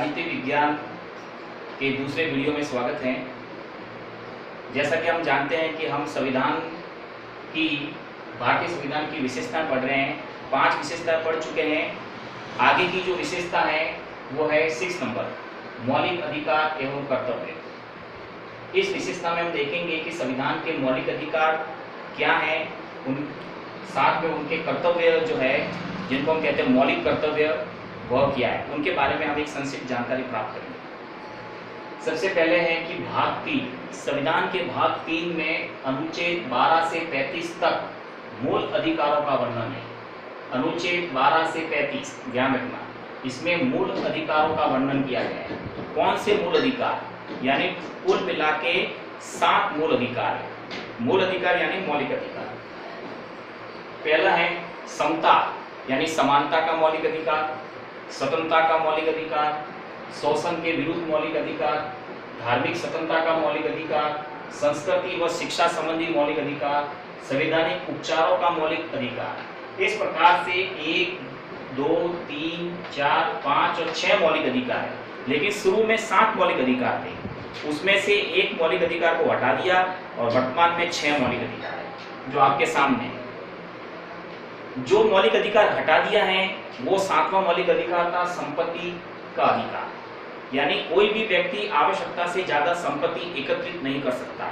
राजनीति विज्ञान के दूसरे वीडियो में स्वागत है। जैसा कि हम जानते हैं कि हम भारतीय संविधान की विशेषताएं पढ़ रहे हैं। 5 विशेषताएं पढ़ चुके हैं। आगे की जो विशेषता है वो है 6 नंबर, मौलिक अधिकार एवं कर्तव्य। इस विशेषता में हम देखेंगे कि संविधान के मौलिक अधिकार क्या हैं, उन साथ में उनके कर्तव्य जो है, जिनको हम कहते हैं मौलिक कर्तव्य, वह क्या है, उनके बारे में हम एक संक्षिप्त जानकारी प्राप्त करेंगे। सबसे पहले है कि भाग 3, संविधान के भाग 3 में अनुच्छेद 12 से 35 तक मूल अधिकारों का वर्णन है। अनुच्छेद 12 से 35 ध्यान रखना, इसमें मूल अधिकारों का वर्णन किया गया है। कौन से मूल अधिकार, यानी कुल मिला के 7 मूल अधिकार है। मूल अधिकार यानी मौलिक अधिकार। पहला है समता यानी समानता का मौलिक अधिकार, स्वतंत्रता का मौलिक अधिकार, शोषण के विरुद्ध मौलिक अधिकार, धार्मिक स्वतंत्रता का मौलिक अधिकार, संस्कृति व शिक्षा संबंधी मौलिक अधिकार, संवैधानिक उपचारों का मौलिक अधिकार। इस प्रकार से 1, 2, 3, 4, 5 और 6 मौलिक अधिकार है। लेकिन शुरू में 7 मौलिक अधिकार थे, उसमें से एक मौलिक अधिकार को हटा दिया और वर्तमान में 6 मौलिक अधिकार है जो आपके सामने है। जो मौलिक अधिकार हटा दिया है वो 7वां मौलिक अधिकार था, संपत्ति का अधिकार। यानी कोई भी व्यक्ति आवश्यकता से ज्यादा संपत्ति एकत्रित नहीं कर सकता,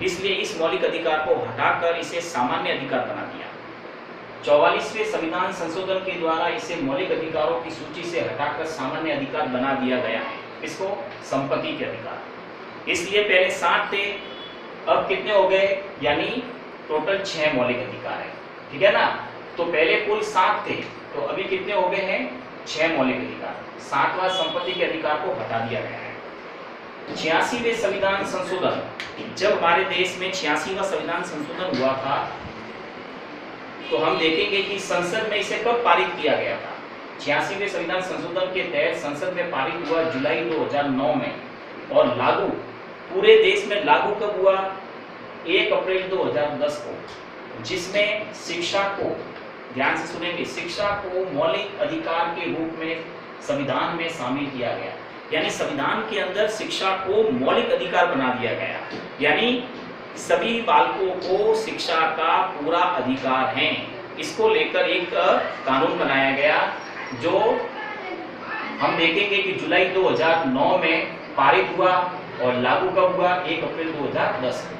इसलिए इस मौलिक अधिकार को हटाकर इसे सामान्य अधिकार बना दिया। 44वें संविधान संशोधन के द्वारा इसे मौलिक अधिकारों की सूची से हटाकर सामान्य अधिकार बना दिया गया है, इसको संपत्ति के अधिकार। इसलिए पहले 7 थे, अब कितने हो गए, यानी टोटल 6 मौलिक अधिकार है। ठीक है ना, तो पहले कुल 7 थे, तो अभी कितने हो गए हैं, 6 मौलिक अधिकार। 7वां संपत्ति के अधिकार को हटा दिया गया है। 86वें संविधान संशोधन, जब हमारे देश में 86वां संविधान संशोधन हुआ था तो हम देखेंगे कि संसद में इसे कब पारित किया गया था। 86वें संविधान संशोधन के तहत संसद में पारित हुआ जुलाई 2009 में, और लागू पूरे देश में लागू कब हुआ, 1 अप्रैल 2010 को, जिसमें शिक्षा को, ध्यान से सुनेंगे, शिक्षा को मौलिक अधिकार के रूप में संविधान में शामिल किया गया। यानी संविधान के अंदर शिक्षा को मौलिक अधिकार बना दिया गया, यानी सभी बालकों को शिक्षा का पूरा अधिकार है। इसको लेकर एक कानून बनाया गया जो हम देखेंगे कि जुलाई 2009 में पारित हुआ और लागू कब हुआ, 1 अप्रैल 2010 को।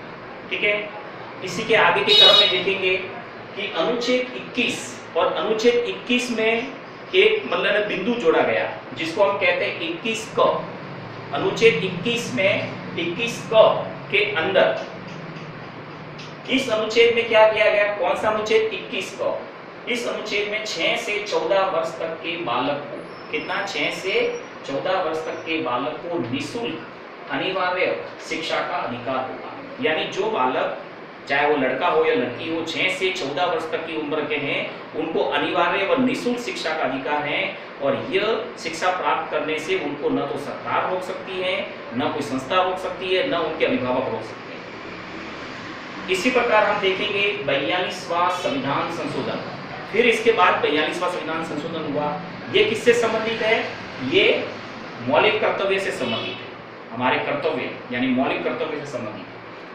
ठीक है, इसी के आगे के क्रम में देखेंगे कि अनुच्छेद 21 और अनुच्छेद 21 में एक मतलब बिंदु जोड़ा गया जिसको हम कहते हैं 21 क। अनुच्छेद 21 में 21 क के अंदर इस अनुच्छेद में क्या किया गया, कौन सा अनुच्छेद, 21 क। इस अनुच्छेद में 6 से 14 वर्ष तक के बालक को, कितना, 6 से 14 वर्ष तक के बालक को निःशुल्क अनिवार्य शिक्षा का अधिकार होगा। यानी जो बालक, चाहे वो लड़का हो या लड़की हो, 6 से 14 वर्ष तक की उम्र के हैं, उनको अनिवार्य व निःशुल्क शिक्षा का अधिकार है। और यह शिक्षा प्राप्त करने से उनको न तो सरकार रोक सकती है, न कोई संस्था रोक सकती है, न उनके अभिभावक रोक सकते हैं। इसी प्रकार हम देखेंगे 42वां संविधान संशोधन। फिर इसके बाद 42वां संविधान संशोधन हुआ। ये किससे संबंधित है, ये मौलिक कर्तव्य से संबंधित है, हमारे कर्तव्य यानी मौलिक कर्तव्य से संबंधित है।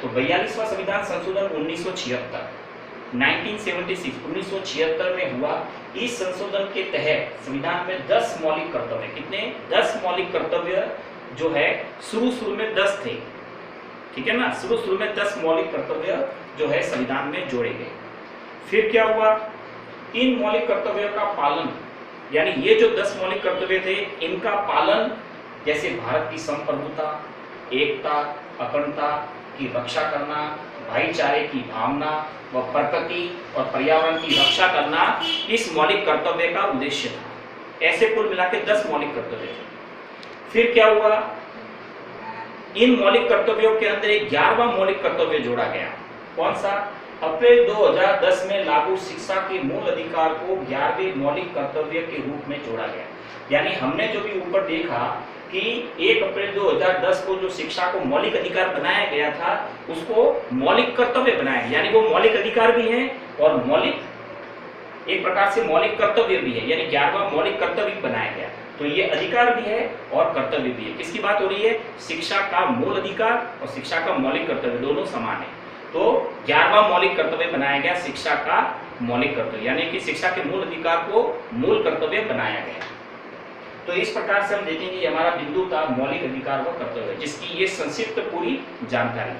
तो 42वां संविधान संशोधन 1976 में हुआ। इस संशोधन के तहत संविधान में 10 मौलिक कर्तव्य, कितने, 10 मौलिक कर्तव्य जो है, शुरू में 10 थे। ठीक है ना, शुरू में 10 मौलिक कर्तव्य जो है संविधान में जोड़े गए। फिर क्या हुआ, इन मौलिक कर्तव्यों का पालन, यानी ये जो 10 मौलिक कर्तव्य थे, इनका पालन, जैसे भारत की संप्रभुता, एकता, अखंडता की रक्षा करना, भाईचारे की भावना व प्रकृति और पर्यावरण की रक्षा करना, इस मौलिक कर्तव्य का उद्देश्य था। ऐसे कुल मिलाकर 10 मौलिक कर्तव्य थे। फिर क्या हुआ, इन मौलिक कर्तव्यों के अंदर एक 11वां मौलिक कर्तव्य जोड़ा गया। कौन सा, अप्रैल 2010 में लागू शिक्षा के मूल अधिकार को 11वें मौलिक कर्तव्य के रूप में जोड़ा गया। यानी हमने जो भी ऊपर देखा कि 1 अप्रैल 2010 को जो शिक्षा को मौलिक अधिकार बनाया गया था, उसको मौलिक कर्तव्य बनाया गया। यानी वो मौलिक अधिकार भी है और मौलिक, एक प्रकार से मौलिक कर्तव्य भी है, यानी 11वां मौलिक कर्तव्य बनाया गया। तो ये अधिकार भी है और कर्तव्य भी है। किसकी बात हो रही है? शिक्षा का मूल अधिकार और शिक्षा का मौलिक कर्तव्य दोनों समान है। तो 11वां मौलिक कर्तव्य बनाया गया शिक्षा का मौलिक कर्तव्य, यानी कि शिक्षा के मूल अधिकार को मूल कर्तव्य बनाया गया। तो इस प्रकार से हम देखेंगे हमारा बिंदु था मौलिक अधिकार व कर्तव्य, जिसकी ये संक्षिप्त पूरी जानकारी।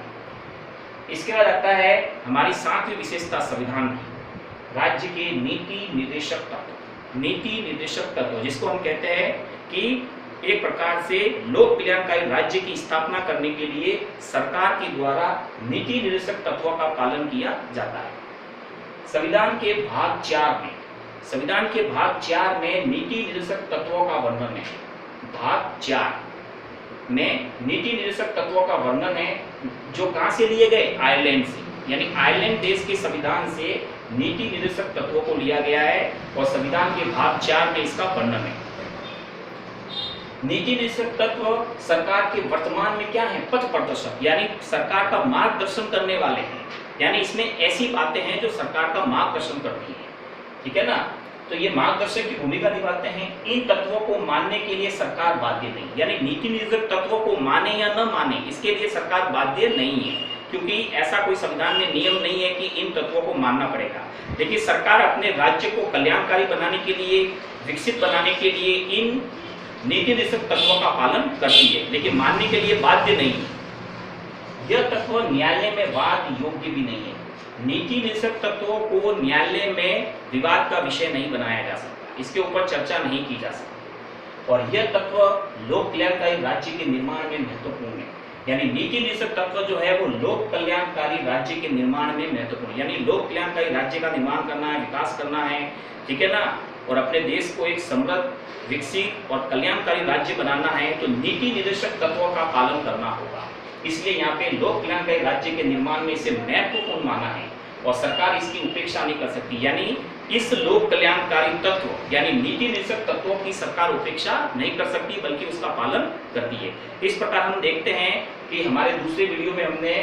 इसके बाद आता है हमारी 7वीं विशेषता संविधान की, राज्य के नीति निर्देशक तत्व। नीति निर्देशक तत्व जिसको हम कहते हैं कि एक प्रकार से लोक कल्याणकारी राज्य की स्थापना करने के लिए सरकार के द्वारा नीति निर्देशक तत्वों का पालन किया जाता है। संविधान के भाग 4 में नीति निर्देशक तत्वों का वर्णन है। भाग 4 में नीति निर्देशक तत्वों का वर्णन है, जो कहां से लिए गए? आयरलैंड से, यानी आयरलैंड देश के संविधान से नीति निर्देशक तत्वों को लिया गया है और संविधान के भाग 4 में इसका वर्णन है। नीति निर्देशक तत्व सरकार के वर्तमान में क्या है? पथ प्रदर्शक, यानी सरकार का मार्गदर्शन करने वाले हैं। यानी इसमें ऐसी बातें हैं जो सरकार का मार्गदर्शन करती हैं, ठीक है ना। तो ये मार्गदर्शक की भूमिका निभाते हैं। इन तत्वों को मानने के लिए सरकार बाध्य नहीं, यानी नीति निर्देशक तत्वों को माने या न माने इसके लिए सरकार बाध्य नहीं है, क्योंकि ऐसा कोई संविधान में नियम नहीं है कि इन तत्वों को मानना पड़ेगा। लेकिन सरकार अपने राज्य को कल्याणकारी बनाने के लिए, विकसित बनाने के लिए इन नीति निर्देशक तत्वों का पालन करती है, लेकिन मानने के लिए बाध्य नहीं है। यह तत्व न्यायालय में वाद योग्य भी नहीं है। नीति निर्देशक तत्वों को न्यायालय में विवाद का विषय नहीं बनाया जा सकता, इसके ऊपर चर्चा नहीं की जा सकती। और यह तत्व लोक कल्याणकारी राज्य के निर्माण में महत्वपूर्ण है। यानी नीति निर्देशक तत्व जो है वो लोक कल्याणकारी राज्य के निर्माण में महत्वपूर्ण, यानी लोक कल्याणकारी राज्य का निर्माण करना है, विकास करना है, ठीक है ना, और अपने देश को एक समृद्ध, विकसित और कल्याणकारी राज्य बनाना है, तो नीति निर्देशक तत्वों का पालन करना होगा। इसलिए यहाँ पे लोक कल्याणकारी राज्य के निर्माण में इसे महत्वपूर्ण माना है और सरकार इसकी उपेक्षा नहीं कर सकती। यानी इस लोक कल्याणकारी तत्व यानी नीति निर्देशक तत्वों की सरकार उपेक्षा नहीं कर सकती, बल्कि उसका पालन करती है। इस प्रकार हम देखते हैं कि हमारे दूसरे वीडियो में हमने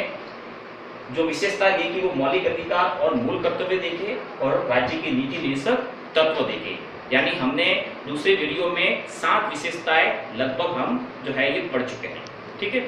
जो विशेषता देखी वो मौलिक अधिकार और मूल कर्तव्य देखे और राज्य की नीति निर्देशक तत्व देखे। यानी हमने दूसरे वीडियो में 7 विशेषताएं लगभग हम जो है ये पढ़ चुके हैं, ठीक है।